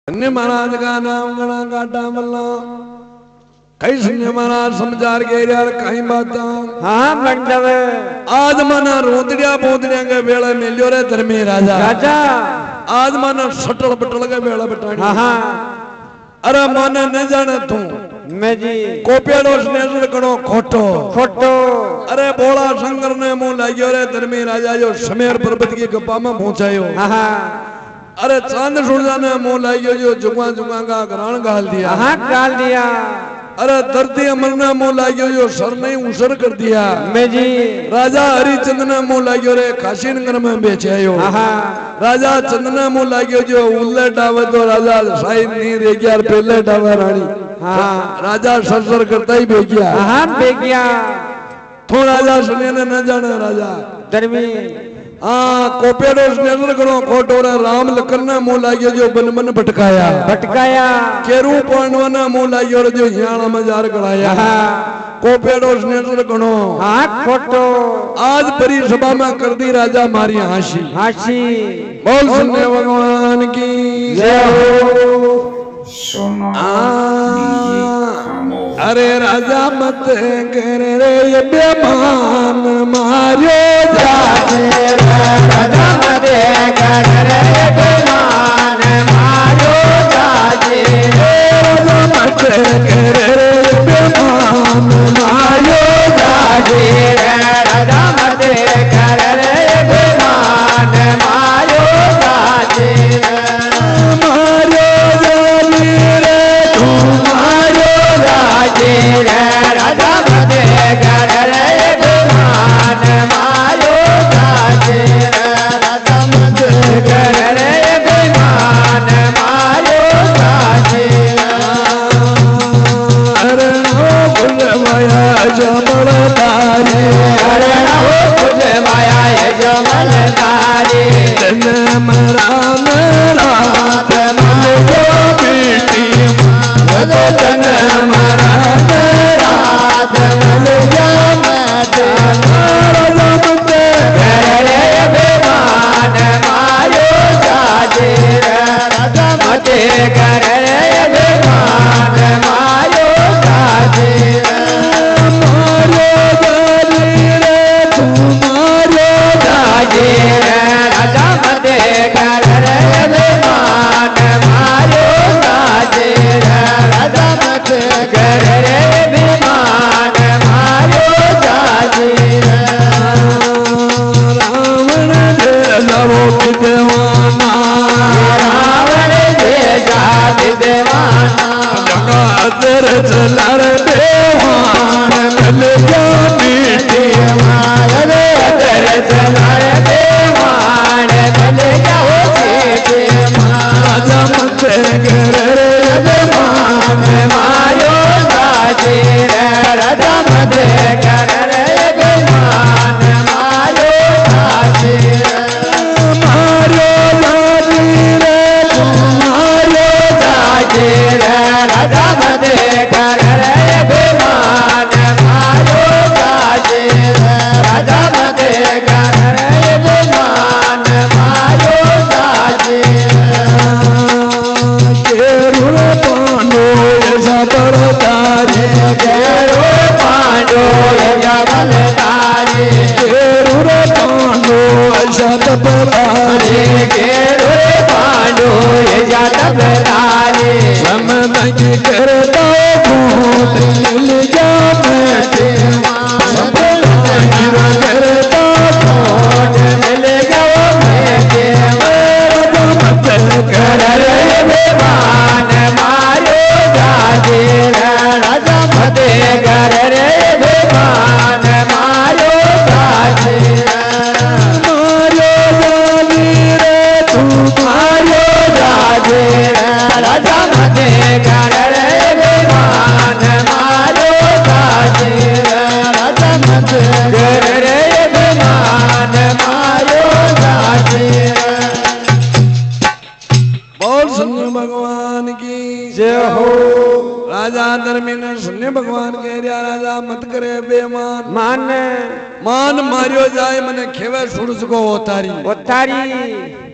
अन्य महाराज का नाम गणा काटा मल्ला कई सुनिए महाराज समझार के यार कहीं बात हाँ मंडव आज मना रोदड़िया बोदड़िया के बेड़ा मिलियो रे धर्मी राजा राजा आज मना सटल बटल के बेड़ा बटानी हाँ अरे मने न जाने तू मैं जी कोपेड़ो स्नेह करो खोटो फोटो अरे बोला शंकर ने मुंह लागियो रे धर्मी राजा जो शमेर पर्वत की गप्पा में पहुंचायो हाँ अरे चांद सूरजा ने मुंह लागियो जो जुगा जुगा का ग्राण गाल दिया हाँ गाल दिया अरे धरती अमर ने मुंह लागियो जो सर ने उसर कर दिया मैं जी राजा हरिचंद ने मुंह लागियो रे काशी नगर में बेचे आयो राजा चंद ने मुंह लागियो जो उल्ले डावे तो राजा शाही नहीं रह गया पहले डावे रानी हाँ राजा सरसर करता ही बेगिया हाँ बेगिया तो राजा सुने ने न जाने राजा धर्मी हाँ कोपेड़ो नजर करो खोटोरा राम लखन ने मुंह लागियो जो बन बन भटकाया भटकाया केरू पांडव ने मुंह लागियो जो हियाणा में जार कराया कोपेड़ो नजर करो हाँ खोटो आज परी सभा में कर दी राजा मारी हाशी हाशी बोल सुनने भगवान की जय हो अरे राजा मत कर रे ये बेमान मारियो जाते राजा मत कर रे बेमान मारो जाते राजा मत कर रे बेमान मारियो जाते राजा मत कर रे बेमान मारो जाते मारियो जाली रे तू मारियो राजे राजा मत कर रे बेमान मारो जाते राजा मत कर रे बेमान मारो जाते अरे ओ भुलवाया जमल तारे अरे हो कुछ माया है जमल तारे तन मरा मेरा तमल जो बेटी वो तन मरा तेरा तमल जामत राजा मत कर रे बेमान मारो जाते राजा मत कर रे बेमान मारो जाते मारियो जाली रे तू मारियो जाते राजा मत कर रे बेमान मारो जाते राजा मत कर रे बेमान मारो जाते रावण दे लवो देवाना रावण दे जात देवाना जगातर चलर देवान मिल जा बेटी मारे कर चलाए देवान मिल जाओ बेटे राजा मत कर रे बेमान मारो जाते राजा मत कर रे बेमान मारो जाते मारियो जाली रे तू मारियो जाते राजा मत कर रे बेमान मारो जाते राजा मत कर रे बेमान मारो जाते केरुल पांडो ऐसा बड़दारी केरो पांडो जबल तारे केरुल पांडो ऐसा बड़दारी केरो पांडो जबल तारे समन की करता भूत मिल जा बेटे गिरा करता भोट मिल गयो बेटे राजा मत कर कर रे बेमान मारो जाते राजा मत कर रे बेमान मारो जाते मारियो राजा धर्मी ने सुने भगवान कह रहा राजा मत करे बेमान मान मान मारियो जाए मने खेवे सूरज को उतारी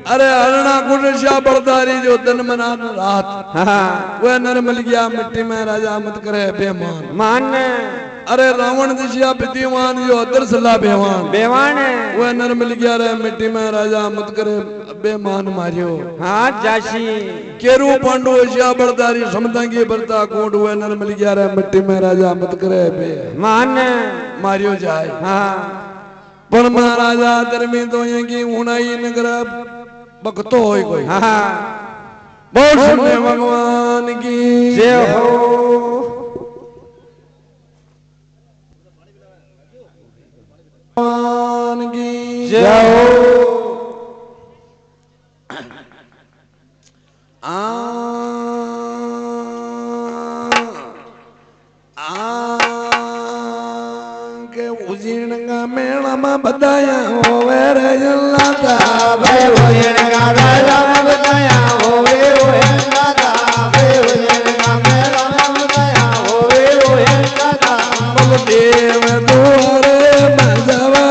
अरे हरणा गुडसिया बड़दारी जो दिन मना रात वह नर मिल गया मिट्टी में राजा मत करे बेमान मान अरे रावण दिशिया विद्यमान जो अदर सला बेवान वह नर मिल गया रे मिट्टी में राजा मत करे बेमान मारियो हाँ जाशी केरू पांडु एशिया बड़दारी समतांगी बरता कोट वह नर मिल गया रे मिट्टी में राजा मत करे बेमान मारियो जाए हाँ पण महाराजा धर्मी तो ये की उनाई नगर भक्तो होय कोई हाँ बहुत सुने भगवान की जय हो भगवान की जय हो के उजीण का मेला में बताया होवे रे जल्लाता भाई उजीण का मेला में बताया होवे रोहे दादा भाई उजीण का मेला में बताया होवे रोहे दादा बलदेव दुआरे बजवरा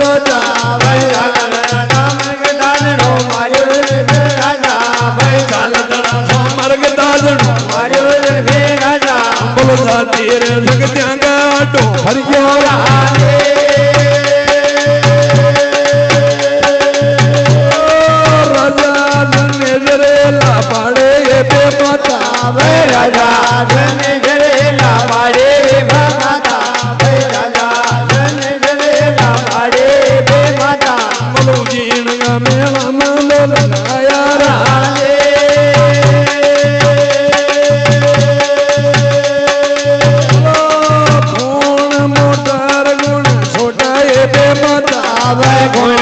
राजा जाती रे सकत्या का आटो हर गयो राजा जने जरेला पाड़े बे माता वे राजा जने जरेला पाड़े बे माता वे राजा जने जरेला पाड़े बे माता मलू जीण का मेला मंडल आया राजे गुण मोटार गुण छोटा बे माता वे गुण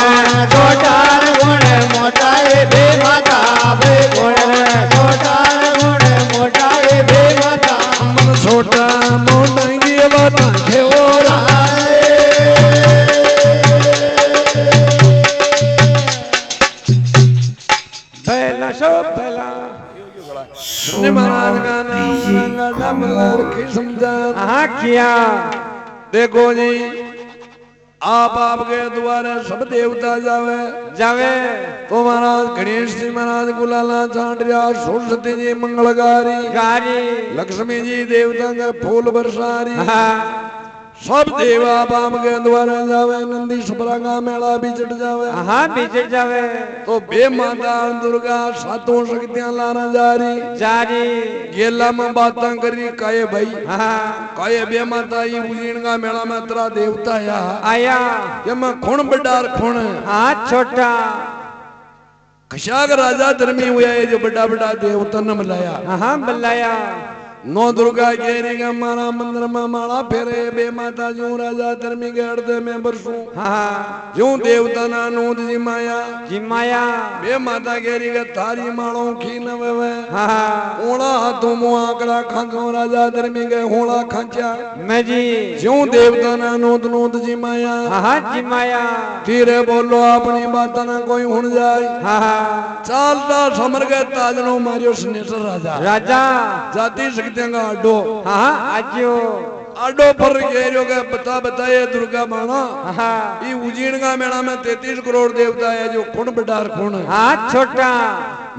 छोटार गुण मोटा बे माता वे गुण छोटार गुण मोटा बे माता मन छोटा मोटा की बात खेओरा पहला सब पहला महाराज का नाम समझा हाँ किया देखो जी आप आपके द्वारे सब देवता जावे जावे तो महाराज गणेश जी महाराज गुलाला चांडिया सरस्वती जी मंगलकारी गारी लक्ष्मी जी देवता के फूल बरसारी हाँ सब देव आप आपके द्वारे जावे नंदी सुपरा का मेला भी चढ़ जावे हाँ बीच जावे तो बे माता दुर्गा सातों शक्तियां लाना जारी जारी गेला में बातें करी काये भाई हाँ काये बे माता ये उजीण का मेला में तेरा देवता आया ये मैं खून बडार खून हाँ छोटा खशाक राजा धर्मी हुआ है जो बड़ा बड़ा देवता न मिलाया हाँ बल्लाया नौ दुर्गा गेरी का मारा मंदिर में माला फेरे बे माता जो राजा धर्मी के हृदय में बरसू हाँ जो देवता ना नूद जी माया जिमाया बे माता गेरी का थारी मालों की न वे हाँ ओला हाथों मुँह आंकड़ा खांचो राजा धर्मी के होड़ा खांचा मैं जी जो देवता ना नूद नूद जी माया हाँ जिमाया धीरे बोलो अपनी बात ना कोई हुन जाए हाँ चालता समर के ताजनो मारियो स्नेसर राजा राजा जाति शक्तियां का अड्डो हाँ आजो अड्डो पर गेरियो के बताए दुर्गा माना हाँ ये उजीण का मेला में 33 करोड़ देवता है जो खून बटार खून हाँ छोटा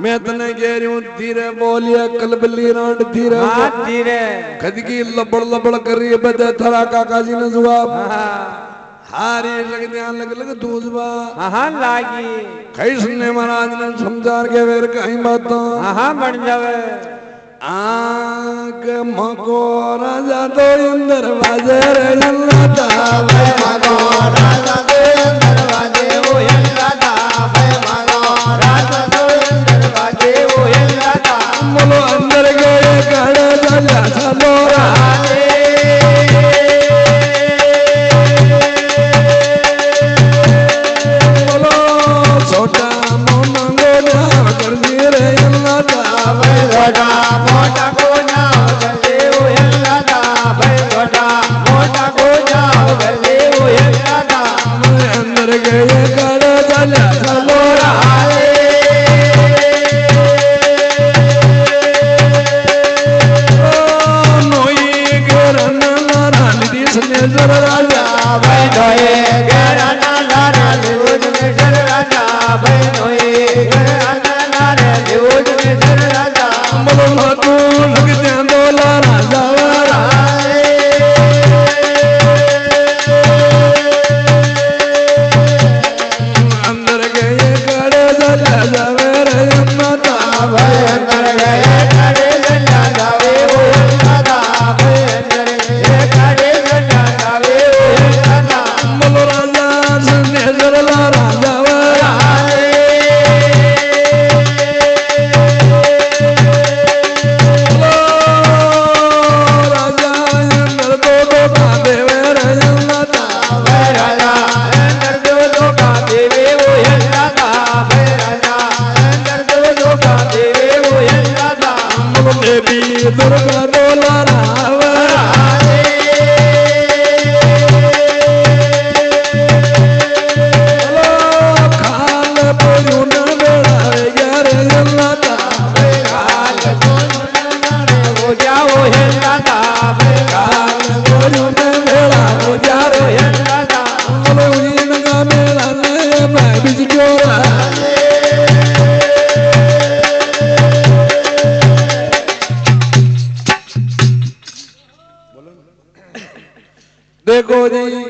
मैं तने कह रही हूँ धीरे बोलिए कलबली रांड धीरे हाँ धीरे खदकी लबड़ लबड़ कर रही है बदे थरा काका जी ने जवाब हाँ हारी शक्तियां लग लग दूजबा हाँ लागी कई सुनने महाराज ने समझार के वेर कहीं बातों हाँ बन जावे आग मको राजा तो इंदर बाजे रे जल्लाता वे मगो राजा तो इंदर बाजे वो हिलाता वे मगो राजा तो इंदर बाजे वो हिलाता बोलो अंदर गए कड़े जला चलो राजे बोलो छोटा मोनंगो ना कर रे जल्लाता वे छोटा मोटा को नाव गले वो हिलाता वे छोटा मोटा को नाव गले वो हिलाता अंदर गए कड़े जला चलो राजे नोई गरन नारा निधि स्नेसर राजा भाई नोए गराना लारा लिवुज में सर राजा भाई नोए गराना लारा लिवुज में सर राजा बोलो तू लगते दोला राजा वाला अंदर गए कड़े जला जावे रे माता भाई अंदर गए खड़े गंजा जावे वो दादा भाई अंदर गए खड़े गंजा जावे वो दादा बोलो राजा स्नेसर ला राजा वाला राजा अंदर दो कांदे रे माता भाई राजा अंदर दो का देवे वो दादा भाई राजा अंदर दो का देवे वो दादा बोलो देवी दुर्गा डोला रावण खाल पोजू न बेड़ा रे जन्नता काल हो जाओ हिलाता खाल पोजू न बेड़ा हो जा रे हिलाता बोलो उजीन का मेला ने मैं बिज जोरा देखो जी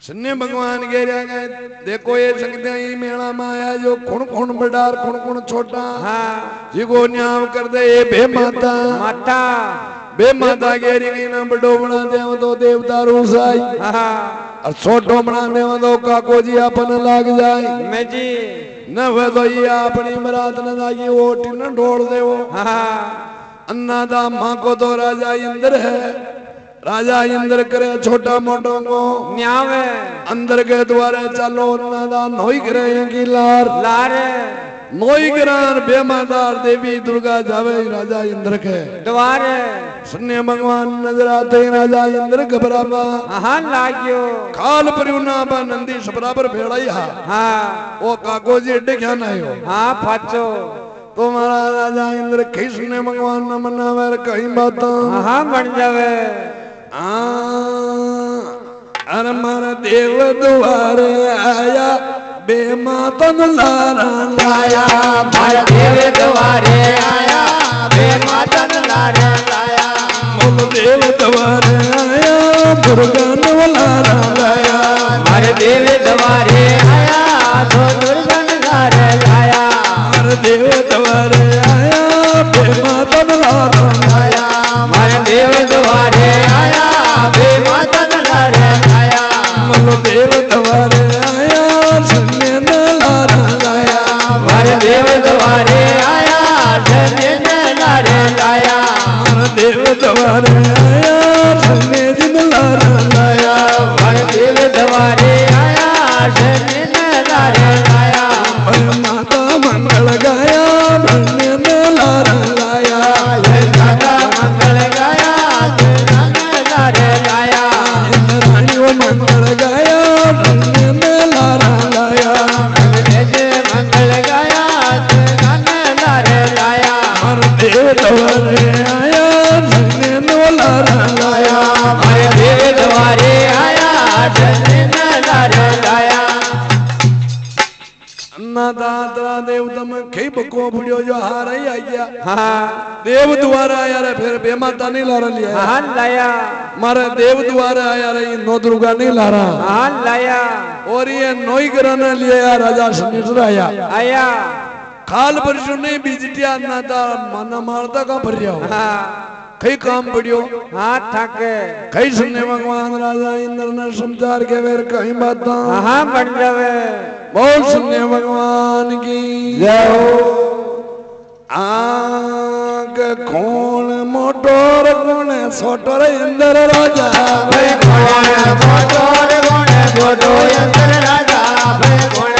शनि भगवान के गए देखो ये सकते हैं मेला में आया जो खुण खुण बडार खुण खुण छोटा हाँ जिको न्याव कर दे ये बे माता माता बे माता गेरी की ना बड़ो बना दे तो देवता रूसाई हाँ और छोटो बना दे तो काको जी अपन लाग जाए मैं जी न वे तो ये अपनी बरात न जागी वो टिन ढोल दे वो हाँ अन्नादा माँ को तो राजा इंद्र है राजा इंद्र करे छोटा मोटो को न्यावे अंदर के द्वारे चलो अन्नादा नोई करे की लार लारे नोई करार बेमादार देवी दुर्गा जावे राजा इंद्र के द्वारे शनि भगवान नजर आते ही राजा इंद्र घबरावा हाँ लाग्यो काल परिउना बा नंदी बराबर भेड़ाई हा हाँ ओ काको जी एडे क्या ना हो हाँ फचो तुम्हारा राजा इंद्र कहीं शनि भगवान न मनावे कहीं बात हाँ बन जावे अरे मारा देव द्वारे आया बेमातन लारा लाया मारा देव द्वारे आया बेमातन लारा लाया मोल देव द्वारे आया दुर्गन लारा लाया मारे देव द्वारे आया तो दुर्गन लारा लाया मारे देव द्वारे आया बेमातन लारा लाया मारे देव द्वारे आया बेमातन लारा लाया मोल देव द्वारे आया शनि लारा लाया मारे देव द्वारे आया शनि लारा लाया मारे देव द्वारे आया शनि लारा लाया मारे देव द्वारे आया शनि लारा लाया माता मंगल गाया शनि लारा लाया दादा मंगल गाया शनि लारा लाया रानियों मंगल गाया शनि लारा लाया मंगल गाया शनि लारा लाया मारे देव द्वारे आया शनि लारा लाया मारे देव द्वारे आया शनि लारा लाया अन्नदाता देव तम कई बको फुड़ियो जो हार ही आ गया हाँ देव द्वारा आया रे फिर बेमाता नहीं लारा लिया हाँ लाया मारे देव द्वारा आया रे नौ दुर्गा नहीं लारा हाँ लाया और ये नोई कराने लिया राजा शनिश्चर आया आया काल परसों नहीं बीजटिया अन्नदा माना मारता का भरिया हो हाँ कई काम पड़ियो हाँ थके कई सुनने भगवान राजा इंद्र ने समाचार के वेर कहीं बात हाँ बन जावे बोल सुनने भगवान की जय हो आग कौन मोटोर कौन सोटोर इंद्र राजा भाई कौन मोटोर कौन मोटो यंत्र राजा भाई कौन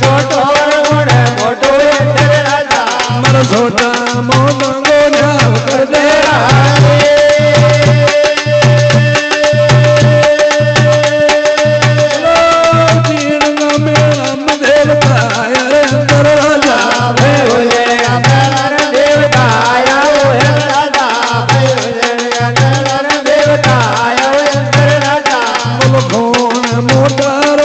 छोटोर कौन मोटो यंत्र राजा मर छोटा मोटो गोना कर दे मोटार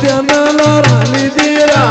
ध्यान रानी दीरा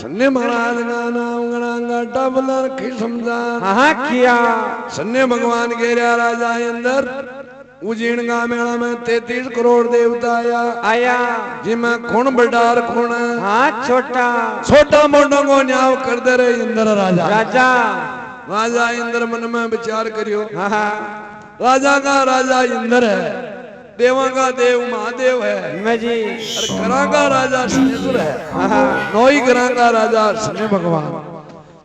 सन्ने महाराज गाना उंगड़ा टबला की समझा हाँ किया सन्ने भगवान के राजा अंदर उजीन गा मेला में 33 करोड़ देवता आया जिसमें खून बडार खून हाँ छोटा छोटा मोटा को न्याव कर दे रहे इंद्र राजा राजा राजा इंद्र मन में विचार करियो हाँ राजा का राजा इंद्र है देवा का देव महादेव है मैं जी और करा का राजा शनेश्वर है नौई करा का राजा शनि भगवान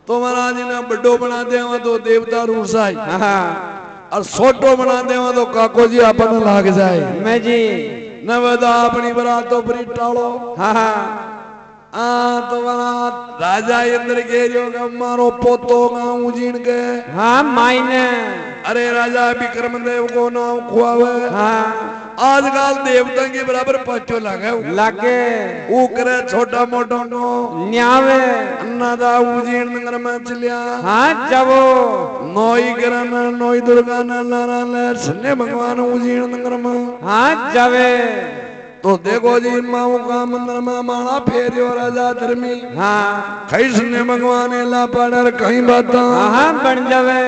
तो महाराज ने बड्डो बना देवा तो देवता रूसाई और छोटो बना देवा तो काको जी अपन लाग जाए मैं जी न वदा अपनी बरात तो परी टालो तो महाराज राजा इंद्र के जो मारो पोतो गाँव जीन के हाँ मायने अरे राजा विक्रम देव को नाम खुआवे हाँ आजकल देवता के बराबर पाचो लगे वो करे छोटा मोटा नो न्यावे अन्नदा उजीर्ण नगर में चलिया हाँ जबो नोई करन नोई दुर्गा नारायण सन्ने भगवान उजीर्ण नगर में हाँ जबे तो देखो जी माऊ का मंदिर में माला फेरियो राजा धर्मी हाँ कहीं सन्ने भगवान ला पड़र कहीं बाता हाँ बन जावे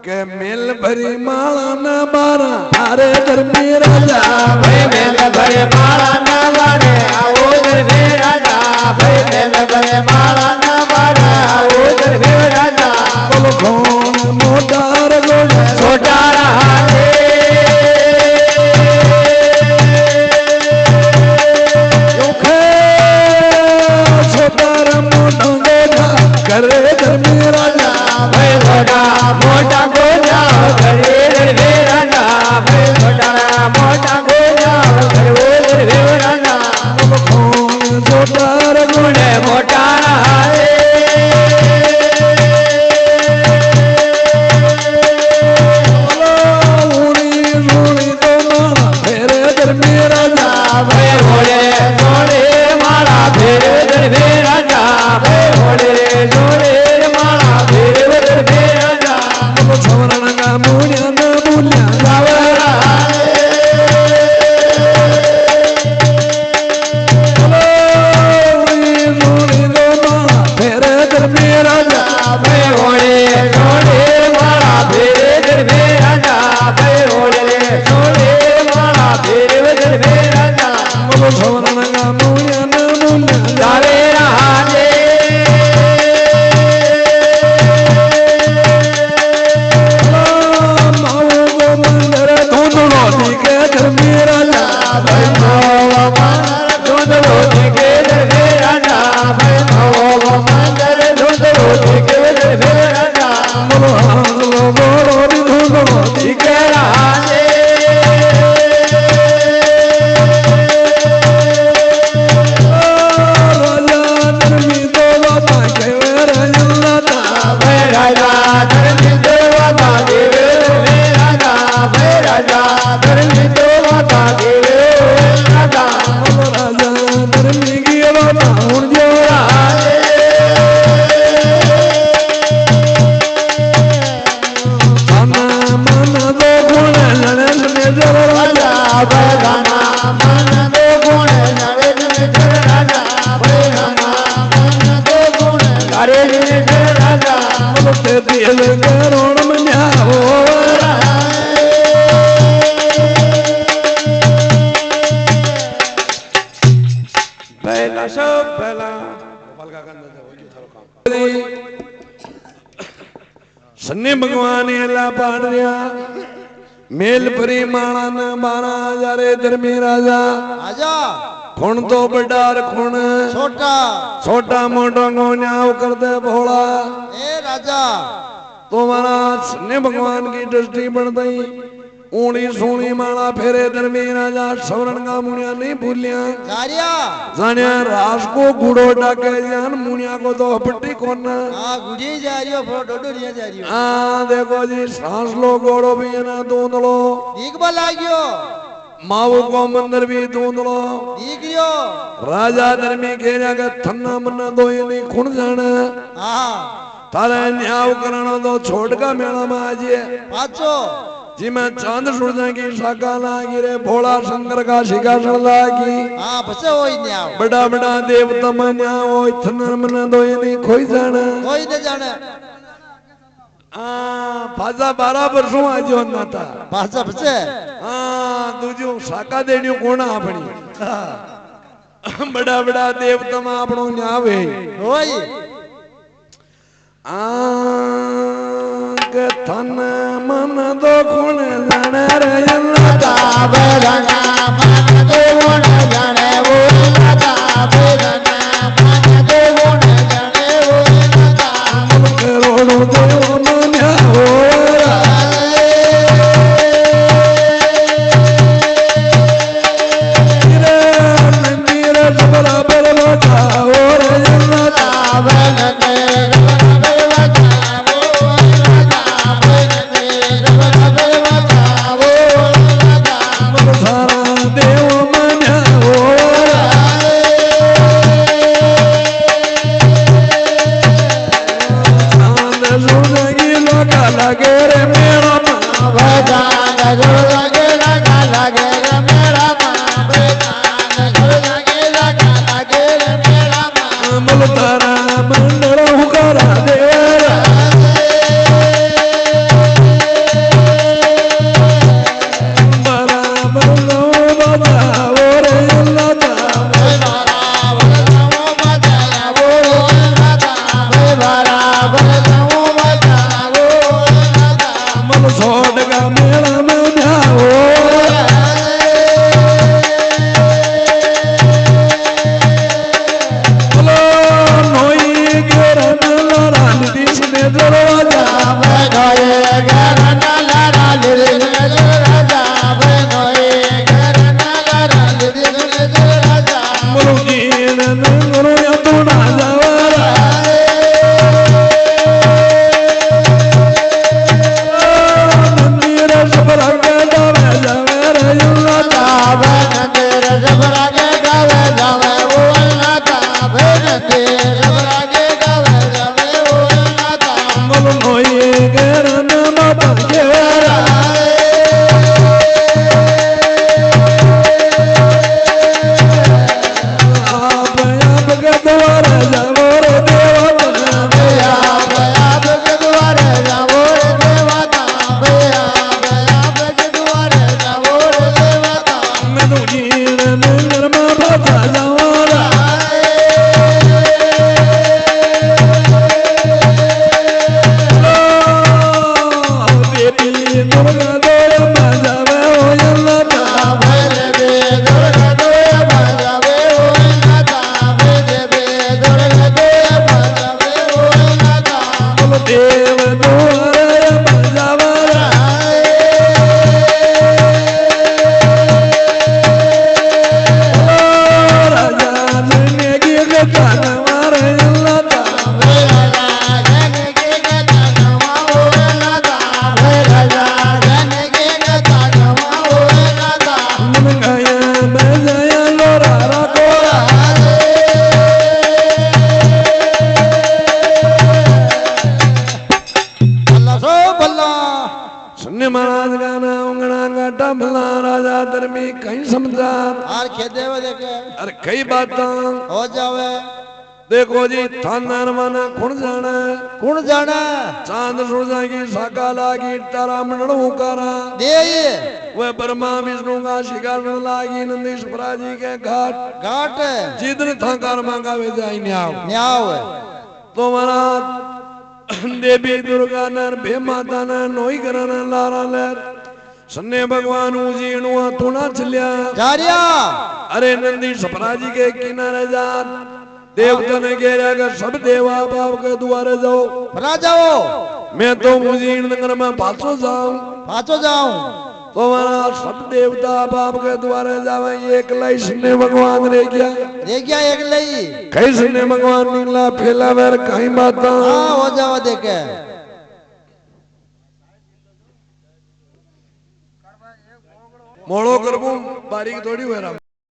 के मेल भरी माला न बारा अरे धर्मी राजा मेल भरे माला न बारे आओ धर्मी राजा मेल भरे माला न बारे आओ धर्मी राजा बोलो कौन मोटा रगोड़ छोटा रहा छोटा मोटा करे धर्मी राजा मोटा गोजा करे रे राजा मोटा मोटा गोजा पहला सन्नी भगवान एला पाड़ दिया मेल परी माणा न 12,000 धर्मी राजा आजा खुण तो बडार खुण छोटा छोटा मोटा गोन्याव कर दे भोला ए राजा तुम्हारा सन्नी भगवान की दृष्टि बढ़ गई ऊणी सोनी माला फेरे धर्मी राजा सवरण का मुनिया नहीं भूलिया जानिया रास को गुड़ो डाके जान मुनिया को तो हपट्टी कोना गुड़ी जा रही हो डोडोरिया जा रही हो देखो जी सांस लो गोड़ो भी है ना दूध लो ठीक बल लाग्यो माऊ को मंदिर भी दूध लो ठीक लियो राजा धर्मी के जाके थन्ना मन्ना दो ये नहीं खुण जाना तारे न्याव करना तो छोड़ का मेला में आजिए पाचो जी मैं चांद सूरज की शाखा लागी रे भोला शंकर का सिंहासन लागी बसे होई न्याव बड़ा बड़ा देवता मन्या हो इतना मन दो ये नहीं कोई जाने पाजा 12 वर्षों आज होना था पाजा बसे दूजो शाखा देनी कोण अपनी बड़ा बड़ा देवता में अपनो न्याव है होई थन मन दो खुण जाने रे लता बेरना मन दो खुण जाने वो लता बेरना मन दो खुण जाने वो लता करोड़ो देव मन्या हो नीरे सबरा बरलो जाओ रे लता बेरना अरे कई बात हो जावे देखो जी थाना माना खुण जाना चांद सूरजा की साका लागी तारा मंडल उकारा वह ब्रह्मा विष्णु का शिकार लागी नंदीश जी के घाट जिधर था कार मांगा वे जाई न्याव तो महाराज देवी दुर्गा नर भे माता न नोई करन लारा लर सन्ने भगवान उजीणु थोड़ा चलिया अरे नंदी सपराजी के किनारे जा देवता ने कह रहा सब देवा बाप के द्वारे जाओ मैं तो उजीण नगर में पाछो जाऊं तो महाराज सब देवता बाप के द्वारे जावे एक लाई सन्ने भगवान रह गया एक लई कई सन्ने भगवान नीला फैला वेर कहीं बाता हो जावा देखे मोड़ो करबू बारीक थोड़ी हुए